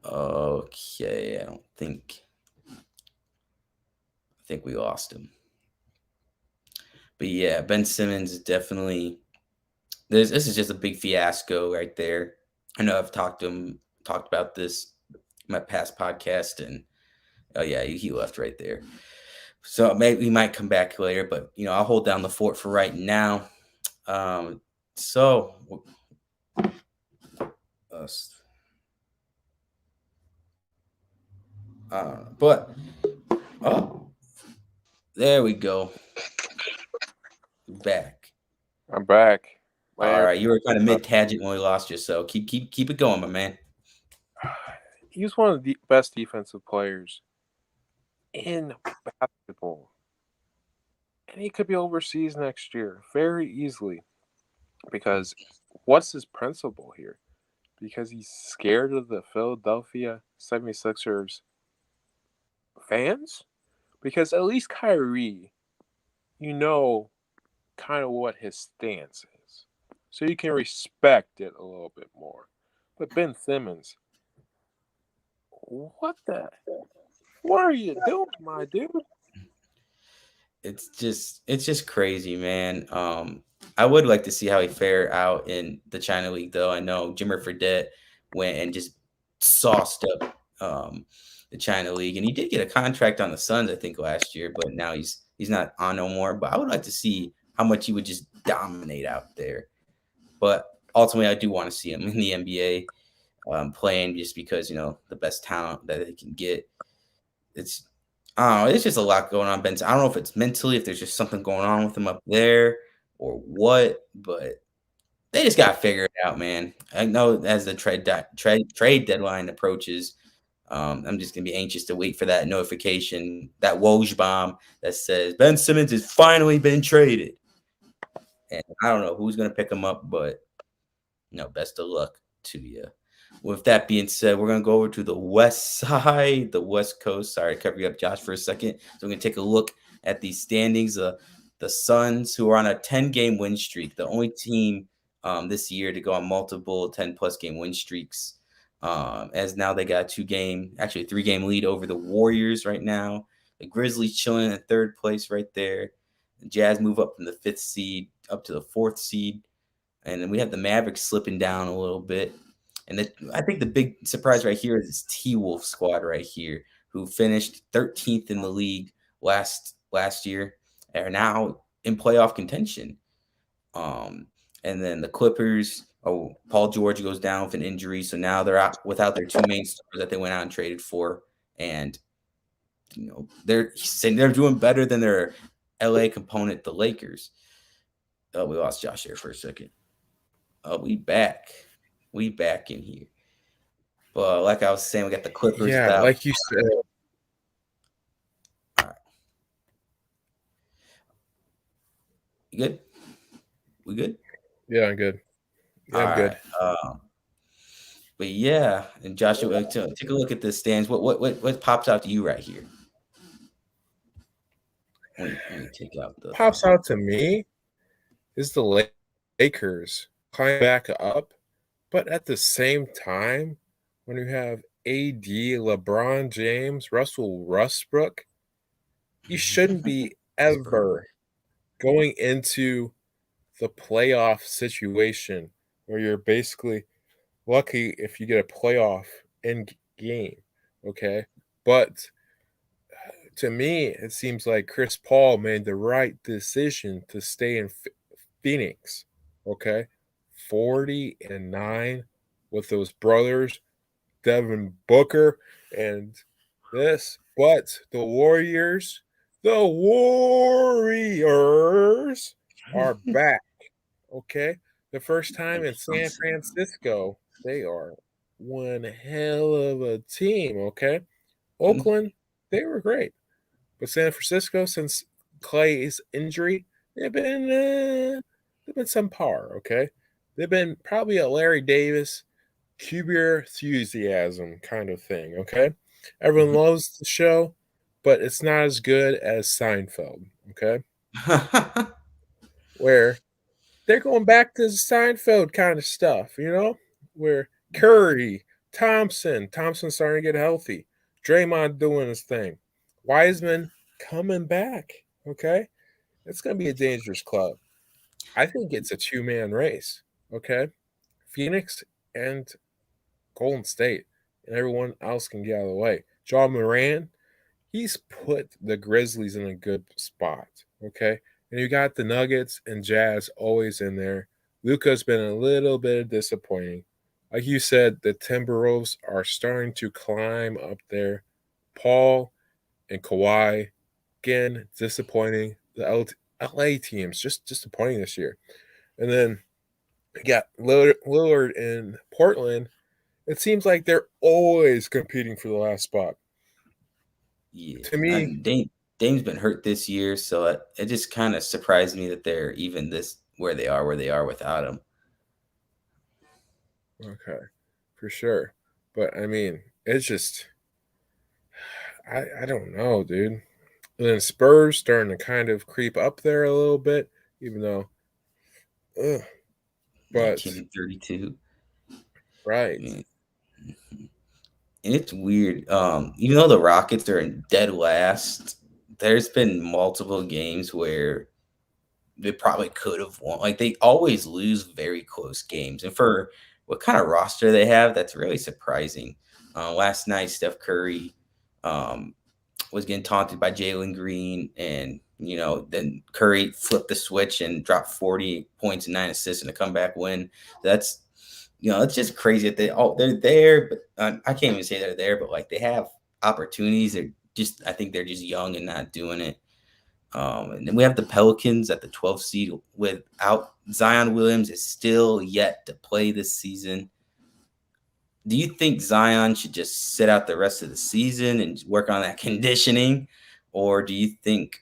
Speaker 3: Okay, I think we lost him. But yeah, Ben Simmons is definitely this is just a big fiasco right there. I know I've talked about this in my past podcast, and oh yeah, he left right there. So maybe he might come back later, but I'll hold down the fort for right now. So but oh, there we go. Back.
Speaker 4: I'm back.
Speaker 3: All right, you were kind of mid tangent when we lost you, so keep it going, my man.
Speaker 4: He's one of the best defensive players in basketball, and he could be overseas next year very easily. Because what's his principle here? Because he's scared of the Philadelphia 76ers fans? Because at least Kyrie, kind of what his stance is. So you can respect it a little bit more. But Ben Simmons, what are you doing, my dude?
Speaker 3: It's just crazy, man. I would like to see how he fare out in the China League, though. I know Jimmer Fredette went and just sauced up the China League, and he did get a contract on the Suns, I think, last year, but now he's not on no more. But I would like to see how much he would just dominate out there. But ultimately, I do want to see him in the NBA playing, just because the best talent that they can get. It's it's just a lot going on, Ben. I don't know if it's mentally, if there's just something going on with him up there or what, but they just got to figure it out, man. I know as the trade deadline approaches, I'm just gonna be anxious to wait for that notification, that Woj bomb that says Ben Simmons has finally been traded. And I don't know who's gonna pick him up, but best of luck to you. With that being said, we're going to go over to the west side, the west coast. Sorry to cover you up, Josh, for a second. So we're going to take a look at these standings. The Suns, who are on a 10-game win streak, the only team this year to go on multiple 10-plus game win streaks, as now they got a 3-game lead over the Warriors right now. The Grizzlies chilling in third place right there. The Jazz move up from the 5th seed up to the 4th seed. And then we have the Mavericks slipping down a little bit. And I think the big surprise right here is this T-Wolf squad right here, who finished 13th in the league last year, and are now in playoff contention. And then the Clippers, Paul George goes down with an injury, so now they're out without their two main stars that they went out and traded for. And they're doing better than their LA component, the Lakers. Oh, we lost Josh here for a second. Oh, we back in here. But like I was saying, we got the Clippers.
Speaker 4: Yeah, like you said.
Speaker 3: You good? We good?
Speaker 4: Yeah, I'm good.
Speaker 3: All
Speaker 4: Yeah, I'm
Speaker 3: right.
Speaker 4: good.
Speaker 3: But yeah, and Joshua, take a look at the stands. What pops out to you right here? Let me take out the.
Speaker 4: Pops out to me is the Lakers climb back up, but at the same time, when you have AD, LeBron James, Russell Westbrook, you shouldn't be
Speaker 3: Westbrook.
Speaker 4: ever going into the playoff situation where you're basically lucky if you get a playoff in game. Okay. But to me, it seems like Chris Paul made the right decision to stay in Phoenix. Okay. 40-9 with those brothers, Devin Booker, and this. But the Warriors are back. Okay. The first time
Speaker 3: Like
Speaker 4: in San
Speaker 3: Thompson.
Speaker 4: Francisco, they are one hell of a team. Okay. Oakland, they were great. But San Francisco, since Clay's injury, they've been some par. Okay. They've been probably a Larry Davis, Cubier enthusiasm kind of thing. Okay. Everyone loves the show, but it's not as good as Seinfeld. Okay. Where they're going back to the Seinfeld kind of stuff, where Curry, Thompson's starting to get healthy, Draymond doing his thing, Wiseman coming back. Okay, it's going to be a dangerous club. I think it's a two-man race. Okay, Phoenix and Golden State, and everyone else can get out of the way. John Moran, he's put the Grizzlies in a good spot. Okay. And you got the Nuggets and Jazz always in there. Luca's been a little bit disappointing. Like you said, the Timberwolves are starting to climb up there. Paul and Kawhi, again, disappointing. The LA teams just disappointing this year. And then you got Lillard in Portland. It seems like they're always competing for the last spot.
Speaker 3: Yeah,
Speaker 4: To me,
Speaker 3: and Dame's been hurt this year, so it just kind of surprised me that they're even this where they are without him.
Speaker 4: okay, for sure. But I mean, it's just I don't know, dude. And then Spurs starting to kind of creep up there a little bit, even though, ugh,
Speaker 3: 19
Speaker 4: but
Speaker 3: and 32. I
Speaker 4: right.
Speaker 3: mean, and it's weird. Even though the Rockets are in dead last, there's been multiple games where they probably could have won. Like they always lose very close games, and for what kind of roster they have, that's really surprising. Last night, Steph Curry um, was getting taunted by Jalen Green, and then Curry flipped the switch and dropped 40 points and 9 assists in a comeback win. That's it's just crazy that they're there, but I can't even say they're there, but like they have opportunities. I think they're just young and not doing it. And then we have the Pelicans at the 12th seed without Zion Williams is still yet to play this season. Do you think Zion should just sit out the rest of the season and work on that conditioning? Or do you think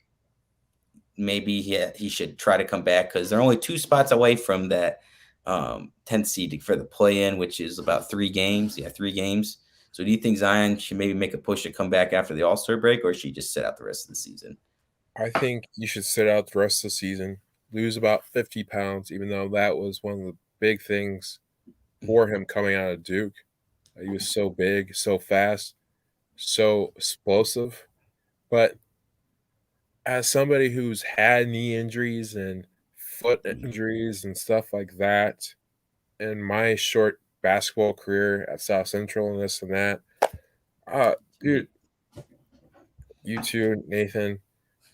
Speaker 3: maybe he should try to come back? Because they're only 2 spots away from that 10th seed for the play in, which is about 3 games. Yeah, 3 games. So do you think Zion should maybe make a push to come back after the All-Star break, or should he just sit out the rest of the season?
Speaker 4: I think you should sit out the rest of the season, lose about 50 pounds, even though that was one of the big things for him coming out of Duke. He was so big, so fast, so explosive. But as somebody who's had knee injuries and foot injuries and stuff like that, in my short basketball career at South Central and this and that, dude, you too, Nathan.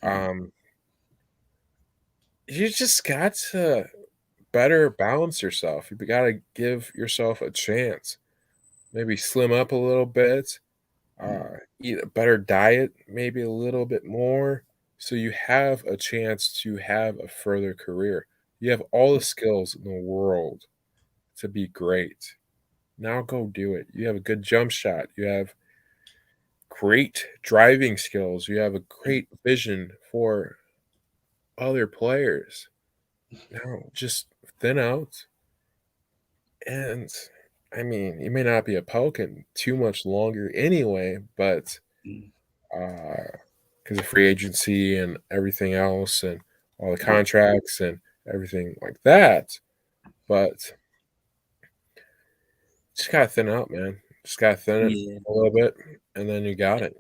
Speaker 4: Um, you just got to better balance yourself. You got to give yourself a chance. Maybe slim up a little bit, eat a better diet, maybe a little bit more, so you have a chance to have a further career. You have all the skills in the world to be great. Now go do it. You have a good jump shot. You have great driving skills. You have a great vision for other players. No, just thin out. And I mean, you may not be a Pelican too much longer anyway, but
Speaker 3: Mm,
Speaker 4: because of free agency and everything else, and all the contracts and everything like that. But just gotta thin out, man. Just gotta thin it
Speaker 3: yeah.
Speaker 4: a little bit, and then you got it.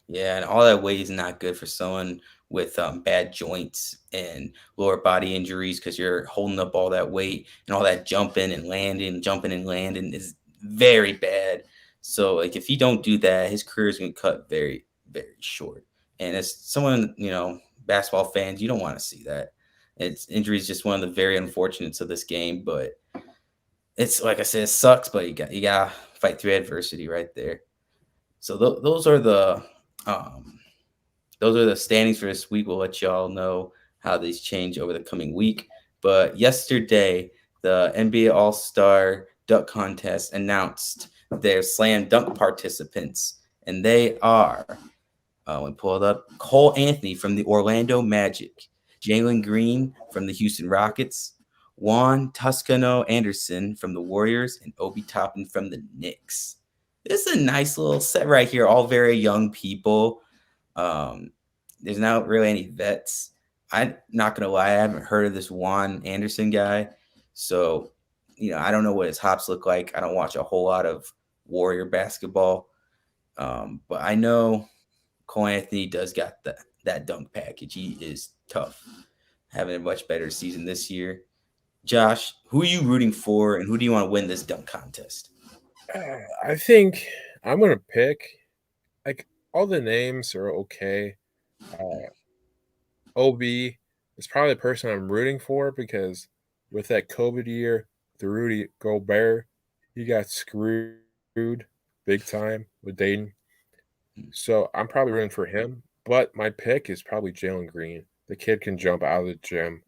Speaker 3: Yeah, and all that weight is not good for someone with bad joints and lower body injuries because you're holding up all that weight and all that jumping and landing is very bad. So, like, if you don't do that, his career is going to cut very, very short. And as someone, basketball fans, you don't want to see that. It's injury is just one of the very unfortunates of this game, but it's like I said, it sucks, but you got to fight through adversity right there. So um, those are the standings for this week. We'll let y'all know how these change over the coming week. But yesterday, the NBA All Star Dunk Contest announced their slam dunk participants, and they are we pulled up Cole Anthony from the Orlando Magic, Jalen Green from the Houston Rockets, Juan Toscano Anderson from the Warriors, and Obi Toppin from the Knicks. This is a nice little set right here. All very young people. Um, there's not really any vets. I'm not gonna lie, I haven't heard of this Juan Anderson guy. So, I don't know what his hops look like. I don't watch a whole lot of Warrior basketball. But I know Cole Anthony does got that dunk package. He is tough, having a much better season this year. Josh, who are you rooting for, and who do you want to win this dunk contest?
Speaker 4: I think I'm gonna pick like all the names are okay. Uh, OB is probably the person I'm rooting for because with that COVID year, the Rudy Gobert, he got screwed big time with Dayton. So I'm probably rooting for him. But my pick is probably Jalen Green. The kid can jump out of the gym,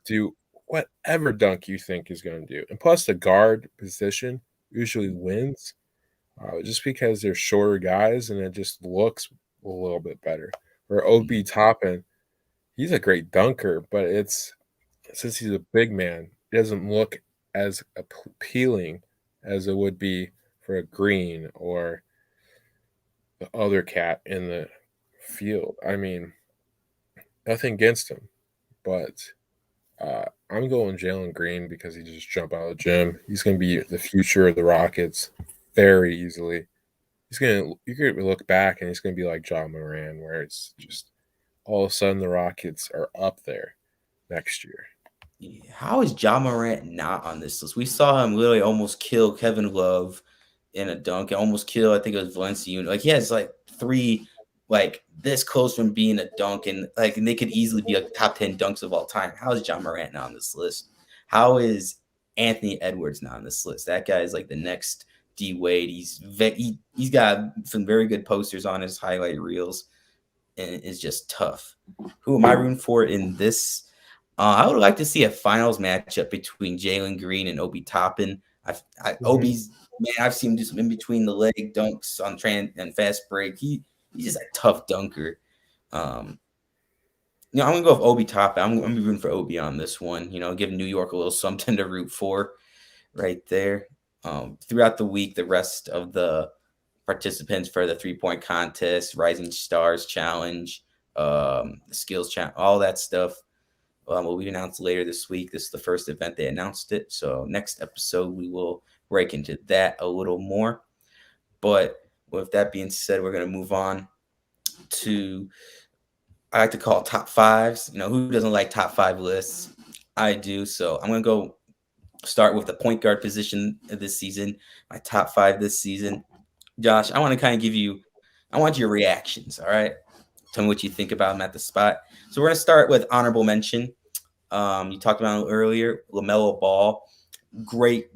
Speaker 4: do whatever dunk you think is going to do. And plus, the guard position usually wins just because they're shorter guys and it just looks a little bit better. Or OB Toppin, he's a great dunker, but it's since he's a big man, it doesn't look as appealing as it would be for a Green or the other cat in the field. I mean, nothing against him, but I'm going Jalen Green because he just jumped out of the gym. He's going to be the future of the Rockets very easily. You're gonna look back and he's gonna be like John Moran, where it's just all of a sudden the Rockets are up there next year.
Speaker 3: Yeah, how is John Morant not on this list? We saw him literally almost kill Kevin Love in a dunk, and almost kill, I think it was Valencia. Like, he has like three, like this close from being a dunk, and they could easily be like top 10 dunks of all time. How is John Morant not on this list? How is Anthony Edwards not on this list? That guy is like the next D Wade. He's got some very good posters on his highlight reels, and it's just tough. Who am I rooting for in this? I would like to see a finals matchup between Jalen Green and Obi Toppin.
Speaker 4: Mhm.
Speaker 3: Obi's man, I've seen him do some in between the leg dunks on tran and fast break. He's just a tough dunker. Um, I'm gonna go with Obi Toppin. I'm gonna be rooting for Obi on this one. Give New York a little something to root for right there. Throughout the week, the rest of the participants for the 3-point contest, Rising Stars Challenge, the Skills Challenge, all that stuff will be announced later this week. This is the first event they announced it. So next episode, we will break into that a little more. But with that being said, we're going to move on to, I like to call top fives. Who doesn't like top five lists? I do. So I'm going to go start with the point guard position of this season, my top five this season. Josh, I want to kind of I want your reactions. All right. Tell me what you think about them at the spot. So we're going to start with honorable mention. You talked about it earlier, LaMelo Ball, great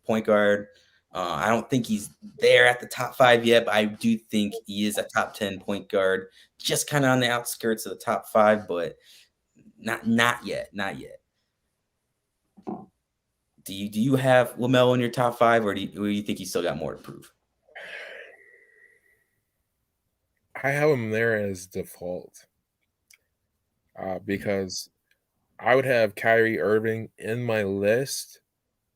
Speaker 3: point guard. I don't think he's there at the top five yet, but I do think he is a top 10 point guard, just kind of on the outskirts of the top five, but not yet, not yet. Do you have LaMelo in your top five, or do you think he's still got more to prove?
Speaker 4: I have him there as default because I would have Kyrie Irving in my list,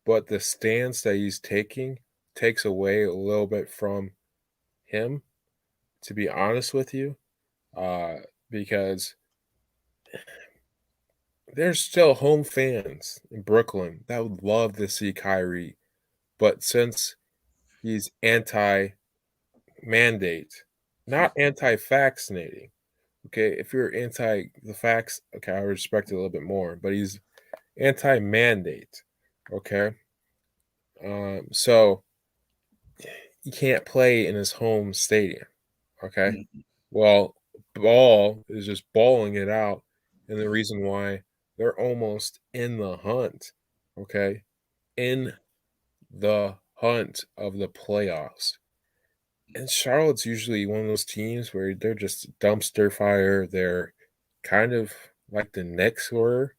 Speaker 4: but the stance that he's taking takes away a little bit from him, to be honest with you, uh, because there's still home fans in Brooklyn that would love to see Kyrie, but since he's anti-mandate, not anti-vaccinating. Okay, if you're anti the facts, okay, I respect it a little bit more, but he's anti-mandate. Okay, so he can't play in his home stadium. Okay,
Speaker 3: Mm,
Speaker 4: well, Ball is just balling it out, and the reason why they're almost in the hunt. Okay, in the hunt of the playoffs. And Charlotte's usually one of those teams where they're just a dumpster fire. They're kind of like the Knicks were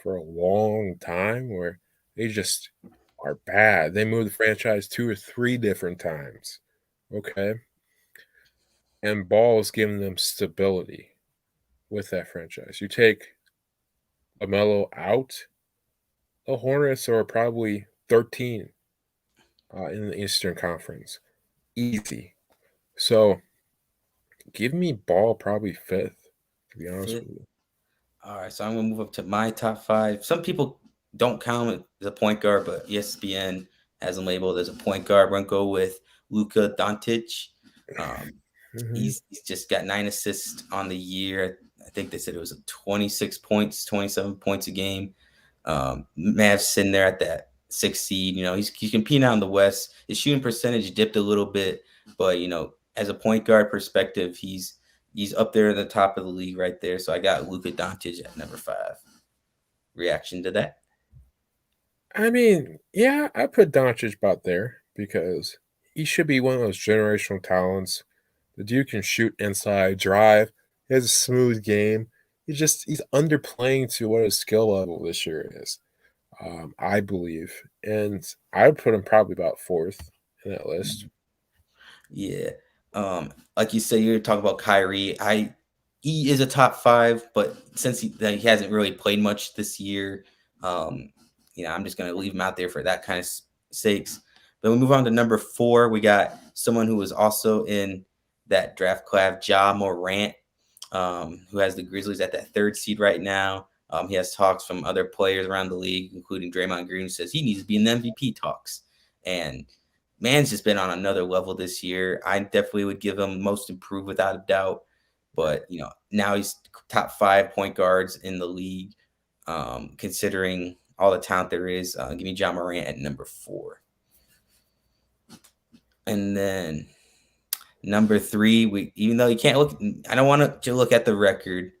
Speaker 4: for a long time, where they just are bad. They moved the franchise 2 or 3 different times. Okay. And Ball's giving them stability with that franchise. You take LaMelo out, the Hornets are probably 13 in the Eastern Conference. Easy. So give me Ball probably fifth, to be honest
Speaker 3: fifth.
Speaker 4: with you.
Speaker 3: All right, so I'm gonna move up to my top five. Some people don't count him as a point guard, but ESPN has him labeled as a point guard. We're gonna go with Luka Doncic. Um,
Speaker 4: Mhm.
Speaker 3: he's just got 9 assists on the year. I think they said it was 26 points, 27 points a game. Mavs sitting there at that 6 seed. He's competing out in the West. His shooting percentage dipped a little bit, but as a point guard perspective, he's up there at the top of the league right there. So I got Luka Doncic at number 5. Reaction to that?
Speaker 4: I mean, yeah, I put Doncic about there because he should be one of those generational talents. The dude can shoot inside, drive. He has a smooth game. He's underplaying to what his skill level this year is. I believe, and I would put him probably about fourth in that list.
Speaker 3: Yeah. Like you said, you're talking about Kyrie. He is a top 5, but since he hasn't really played much this year, um, I'm just gonna leave him out there for that kind of sakes. Then we move on to number 4. We got someone who was also in that draft class, Ja Morant, who has the Grizzlies at that 3rd seed right now. He has talks from other players around the league, including Draymond Green, who says he needs to be in the MVP talks. And man's just been on another level this year. I definitely would give him most improved without a doubt. But now he's top 5 point guards in the league, considering all the talent there is. Give me John Morant at number 4, and then number 3. We even though you can't look, I don't want to look at the record,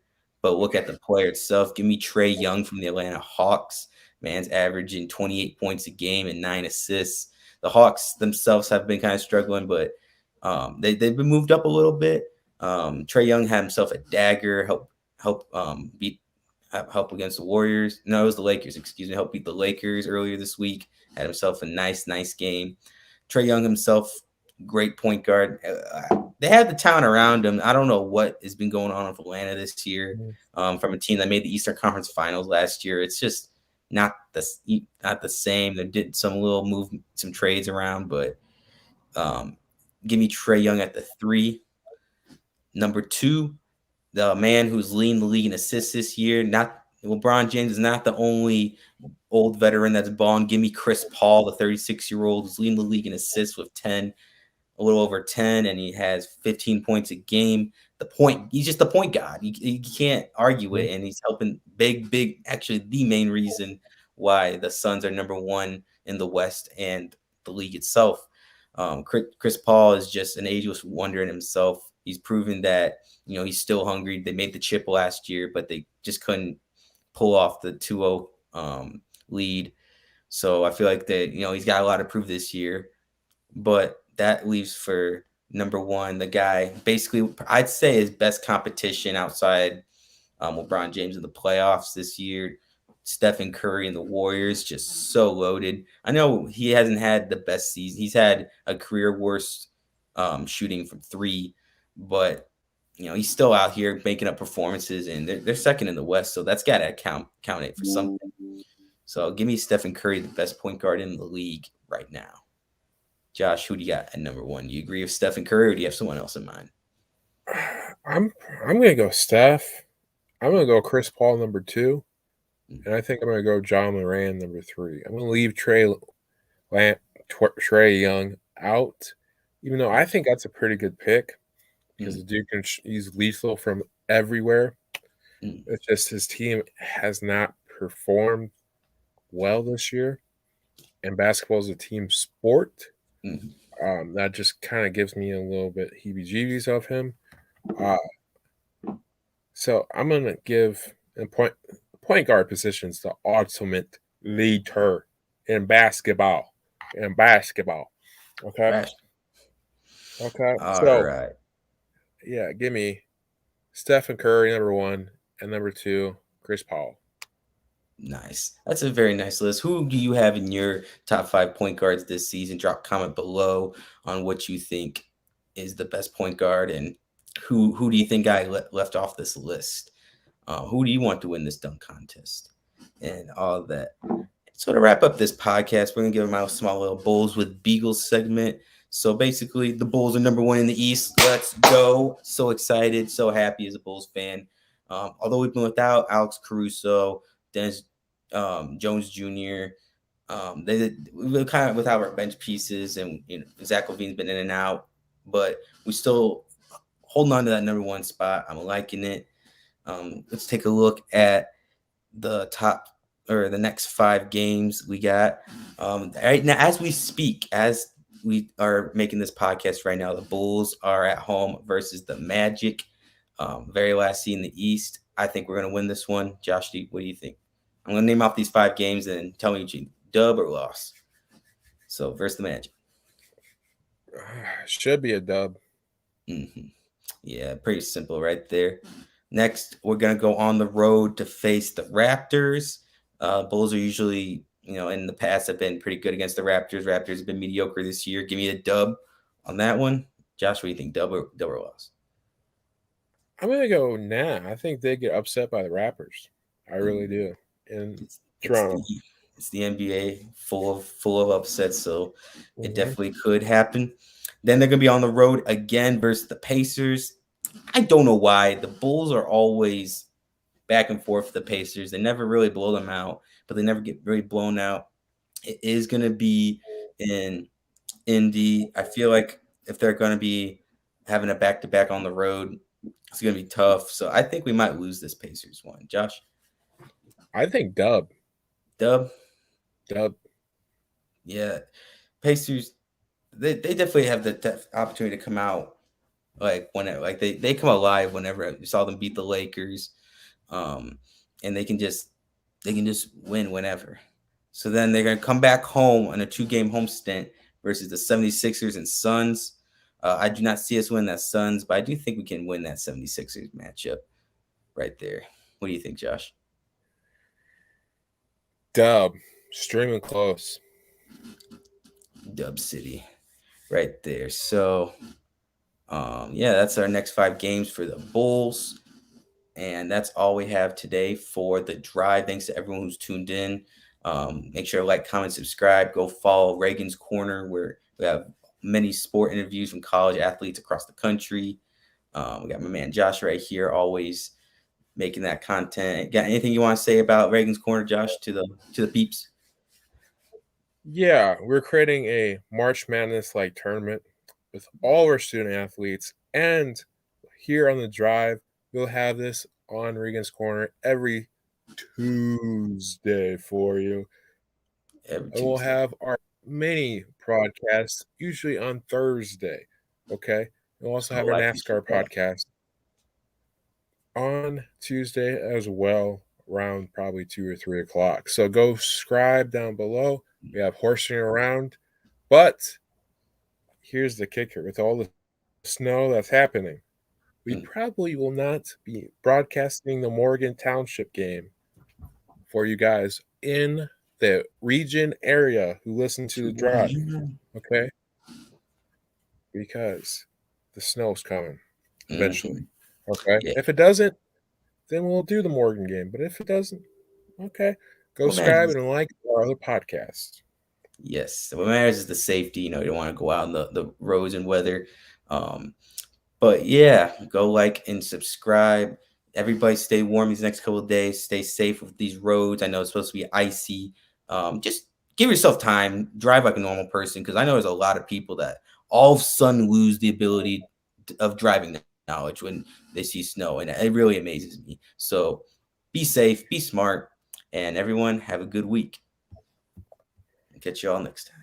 Speaker 3: but look at the player itself. Give me Trey Young from the Atlanta Hawks. Man's averaging 28 points a game and 9 assists. The Hawks themselves have been kind of struggling, but they've been moved up a little bit. Trey Young had himself a dagger, help against the Warriors. No, it was the Lakers. Excuse me, help beat the Lakers earlier this week. Had himself a nice game. Trey Young himself, great point guard. They have the talent around him. I don't know what has been going on with Atlanta this year.
Speaker 4: Mhm.
Speaker 3: From a team that made the Eastern Conference Finals last year, it's just not the same. They did some trades around, but give me Trey Young at the 3. Number 2, the man who's leading the league in assists this year. Not LeBron James is not the only old veteran that's balling. Give me Chris Paul, the 36-year-old who's leading the league in assists with 10, a little over 10, and he has 15 points a game. He's just the point guard. You can't argue it, and he's helping big. Actually, the main reason why the Suns are number 1 in the West and the league itself. Chris Paul is just an ageless wonder in himself. He's proven that he's still hungry. They made the chip last year, but they just couldn't pull off the 2-0 lead. So I feel like that he's got a lot to prove this year. But that leaves for number 1 the guy basically I'd say his best competition outside LeBron James in the playoffs this year. Stephen Curry and the Warriors, just so loaded. I know he hasn't had the best season. He's had a career worst shooting from 3, but he's still out here making up performances, and they're second in the West, so that's got to count it for something. So give me Stephen Curry, the best point guard in the league right now. Josh, who do you got at number one? Do you agree with Stephen Curry, or do you have someone else in mind?
Speaker 4: I'm gonna go Steph. I'm gonna go Chris Paul number 2, and I think I'm gonna go John Moran number 3. I'm gonna leave Trey Young out, even though I think that's a pretty good pick because the dude he's lethal from everywhere. It's just his team has not performed well this year, and basketball is a team sport. That just kind of gives me a little bit heebie-jeebies of him. So I'm gonna give in point guard positions the ultimate leader in basketball. Okay. Okay.
Speaker 3: All right.
Speaker 4: Yeah, give me Stephen Curry number 1 and number 2 Chris Paul.
Speaker 3: Nice. That's a very nice list. Who do you have in your top 5 point guards this season? Drop comment below on what you think is the best point guard, and who do you think I left off this list? Who do you want to win this dunk contest and all of that? So to wrap up this podcast, we're gonna give them out a small little Bulls with Biegel segment. So basically, the Bulls are number 1 in the East. Let's go! So excited, so happy as a Bulls fan. Although we've been without Alex Caruso, Dennis Jones Jr. We're kind of without our bench pieces, and Zach LaVine's been in and out, but we still holding on to that number 1 spot. I'm liking it. Let's take a look at the top or the next 5 games we got. Right now, as we speak, as we are making this podcast right now, the Bulls are at home versus the Magic. Very last seed in the East. I think we're going to win this one. Josh, what do you think? I'm going to name off these 5 games and tell me what you dub or loss. So versus the Magic.
Speaker 4: Should be a dub.
Speaker 3: Yeah, pretty simple right there. Next, we're going to go on the road to face the Raptors. Bulls are usually, in the past have been pretty good against the Raptors. Raptors have been mediocre this year. Give me a dub on that one. Josh, what do you think? Dub or loss?
Speaker 4: I'm going to go I think they get upset by the Raptors. I really do. In Toronto.
Speaker 3: It's the NBA full of upsets, so it definitely could happen. Then they're going to be on the road again versus the Pacers. I don't know why. The Bulls are always back and forth with the Pacers. They never really blow them out, but they never get really blown out. It is going to be in Indy. I feel like if they're going to be having a back-to-back on the road, it's going to be tough. So I think we might lose this Pacers one. Josh?
Speaker 4: I think dub.
Speaker 3: Dub?
Speaker 4: Yeah.
Speaker 3: Pacers, they definitely have the opportunity to come out they come alive whenever you saw them beat the Lakers, and they can just win whenever. So then they're gonna come back home on a 2-game home stint versus the 76ers and Suns. I do not see us win that Suns, but I do think we can win that 76ers matchup right there. What do you think, Josh?
Speaker 4: Dub. Streaming close.
Speaker 3: Dub City right there. So that's our next 5 games for the Bulls. And that's all we have today for the drive. Thanks to everyone who's tuned in. Make sure to like, comment, subscribe. Go follow Reagan's Corner, where we have many sport interviews from college athletes across the country. We got my man Josh right here, always making that content. Got anything you want to say about Reagan's Corner, Josh, to the peeps?
Speaker 4: Yeah, we're creating a March Madness-like tournament with all our student athletes, and here on the drive, we'll have this on Reagan's Corner every Tuesday for you. And we'll have our mini broadcast usually on Thursday. Okay. We'll also have our NASCAR podcast on Tuesday as well, around probably 2 or 3 o'clock. So go subscribe down below. We have horsing around, but here's the kicker: with all the snow that's happening, we probably will not be broadcasting the Morgan Township game for you guys in the region area who listen to the drive. Okay? Because the snow's coming eventually. Okay.
Speaker 3: Yeah.
Speaker 4: If it doesn't, then we'll do the Morgan game. But if it doesn't, okay. Go
Speaker 3: What
Speaker 4: subscribe
Speaker 3: matters?
Speaker 4: and like our other podcasts.
Speaker 3: Yes. What matters is the safety. You know, you don't want to go out in the roads and weather. But yeah, go like and subscribe. Everybody stay warm these next couple of days. Stay safe with these roads. I know it's supposed to be icy. Just give yourself time. Drive like a normal person, because I know there's a lot of people that all of a sudden lose the ability of driving knowledge when they see snow, and it really amazes me. So be safe, be smart, and everyone have a good week. Catch you all next time.